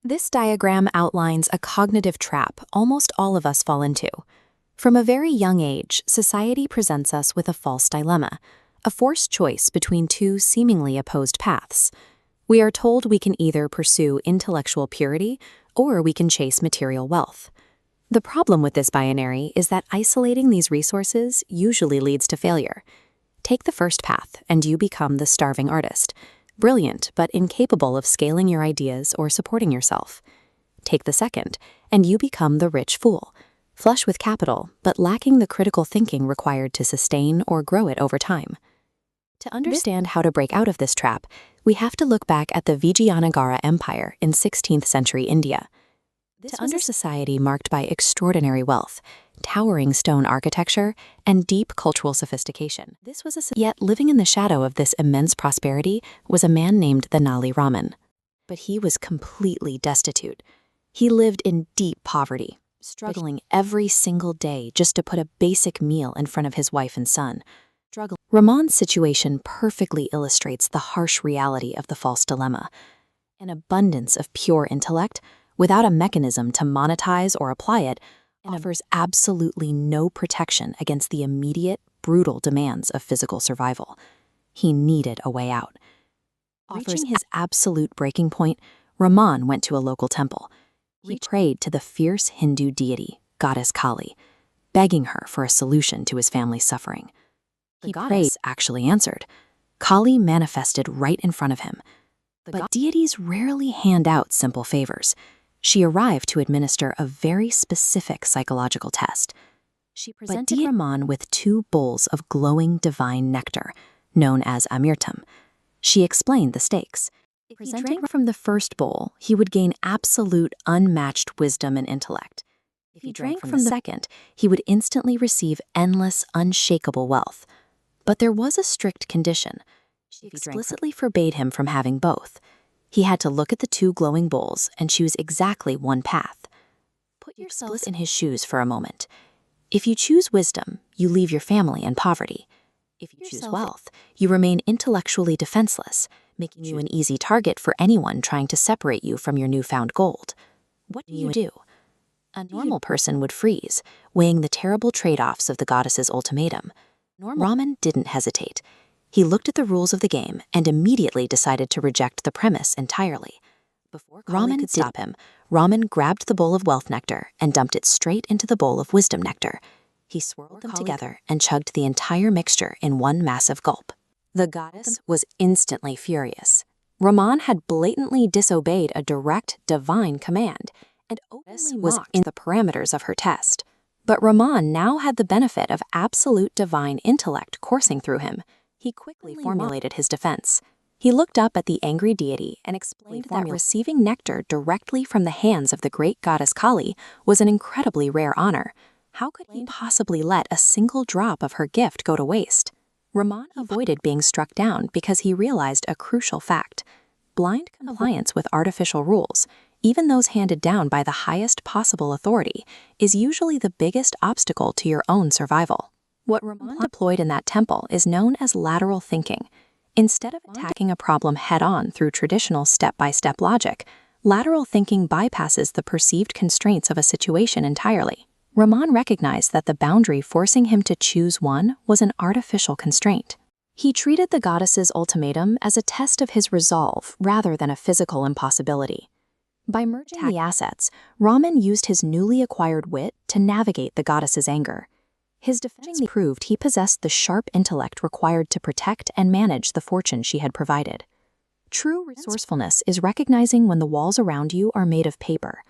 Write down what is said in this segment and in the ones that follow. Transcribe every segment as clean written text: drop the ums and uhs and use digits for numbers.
This diagram outlines a cognitive trap almost all of us fall into. From a very young age, society presents us with a false dilemma, a forced choice between two seemingly opposed paths. We are told we can either pursue intellectual purity or we can chase material wealth. The problem with this binary is that isolating these resources usually leads to failure. Take the first path and you become the starving artist, brilliant but incapable of scaling your ideas or supporting yourself. Take the second and you become the rich fool, flush with capital but lacking the critical thinking required to sustain or grow it over time. To understand how to break out of this trap, we have to look back at the Vijayanagara Empire in 16th century India. This was a society marked by extraordinary wealth, towering stone architecture, and deep cultural sophistication. Yet living in the shadow of this immense prosperity was a man named Tenali Raman. But he was completely destitute. He lived in deep poverty, struggling every single day just to put a basic meal in front of his wife and son. Raman's situation perfectly illustrates the harsh reality of the false dilemma. An abundance of pure intellect, without a mechanism to monetize or apply it, offers absolutely no protection against the immediate, brutal demands of physical survival. He needed a way out. Reaching his absolute breaking point, Raman went to a local temple. He prayed to the fierce Hindu deity, goddess Kali, begging her for a solution to his family's suffering. The goddess actually answered. Kali manifested right in front of him. But deities rarely hand out simple favors. She arrived to administer a very specific psychological test. She presented Raman with 2 bowls of glowing divine nectar, known as amirtam. She explained the stakes. If he drank from the first bowl, he would gain absolute unmatched wisdom and intellect. If he drank from the second, he would instantly receive endless, unshakable wealth. But there was a strict condition. She explicitly forbade him from having both. He had to look at the 2 glowing bowls and choose exactly one path. Put yourself in his shoes for a moment. If you choose wisdom, you leave your family in poverty. If you choose wealth, you remain intellectually defenseless, making you an easy target for anyone trying to separate you from your newfound gold. What do you do? A normal person would freeze, weighing the terrible trade-offs of the goddess's ultimatum. Raman didn't hesitate. He looked at the rules of the game and immediately decided to reject the premise entirely. Before Raman could stop him, Raman grabbed the bowl of wealth nectar and dumped it straight into the bowl of wisdom nectar. He swirled them together and chugged the entire mixture in one massive gulp. The goddess was instantly furious. Raman had blatantly disobeyed a direct divine command and openly mocked the parameters of her test. But Raman now had the benefit of absolute divine intellect coursing through him. He quickly formulated his defense. He looked up at the angry deity and explained that receiving nectar directly from the hands of the great goddess Kali was an incredibly rare honor. How could he possibly let a single drop of her gift go to waste? Raman avoided being struck down because he realized a crucial fact. Blind compliance with artificial rules, even those handed down by the highest possible authority, is usually the biggest obstacle to your own survival. What Raman deployed in that temple is known as lateral thinking. Instead of attacking a problem head-on through traditional step-by-step logic, lateral thinking bypasses the perceived constraints of a situation entirely. Raman recognized that the boundary forcing him to choose one was an artificial constraint. He treated the goddess's ultimatum as a test of his resolve rather than a physical impossibility. By merging the assets, Raman used his newly acquired wit to navigate the goddess's anger. His defense proved he possessed the sharp intellect required to protect and manage the fortune she had provided. True resourcefulness is recognizing when the walls around you are made of paper.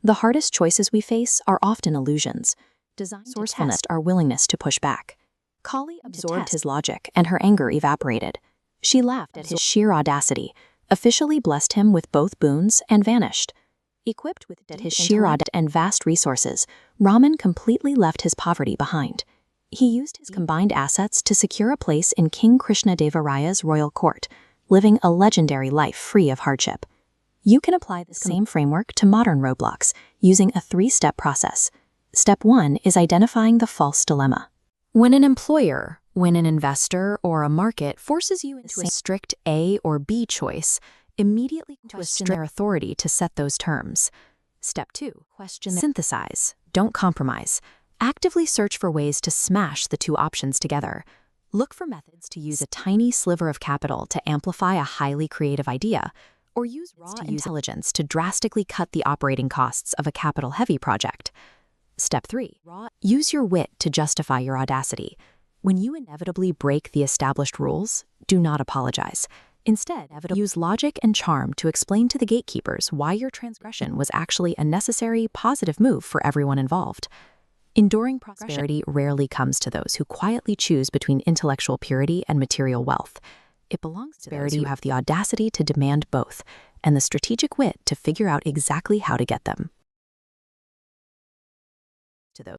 The hardest choices we face are often illusions. Designed to test our willingness to push back. Kali absorbed his logic and her anger evaporated. She laughed at his sheer audacity, officially blessed him with both boons, and vanished. Equipped with his sheer audacity and vast resources, Raman completely left his poverty behind. He used his combined assets to secure a place in King Krishnadeva Raya's royal court, living a legendary life free of hardship. You can apply the same framework to modern roadblocks using a 3-step process. Step 1 is identifying the false dilemma. When an employer, When an investor or a market forces you into a strict A or B choice, immediately question their authority to set those terms. Step 2. Synthesize. Don't compromise. Actively search for ways to smash the two options together. Look for methods to use a tiny sliver of capital to amplify a highly creative idea, or use raw intelligence to drastically cut the operating costs of a capital-heavy project. Step 3. Use your wit to justify your audacity. When you inevitably break the established rules, do not apologize. Instead, use logic and charm to explain to the gatekeepers why your transgression was actually a necessary, positive move for everyone involved. Enduring prosperity rarely comes to those who quietly choose between intellectual purity and material wealth. It belongs to those who have the audacity to demand both, and the strategic wit to figure out exactly how to get them. To those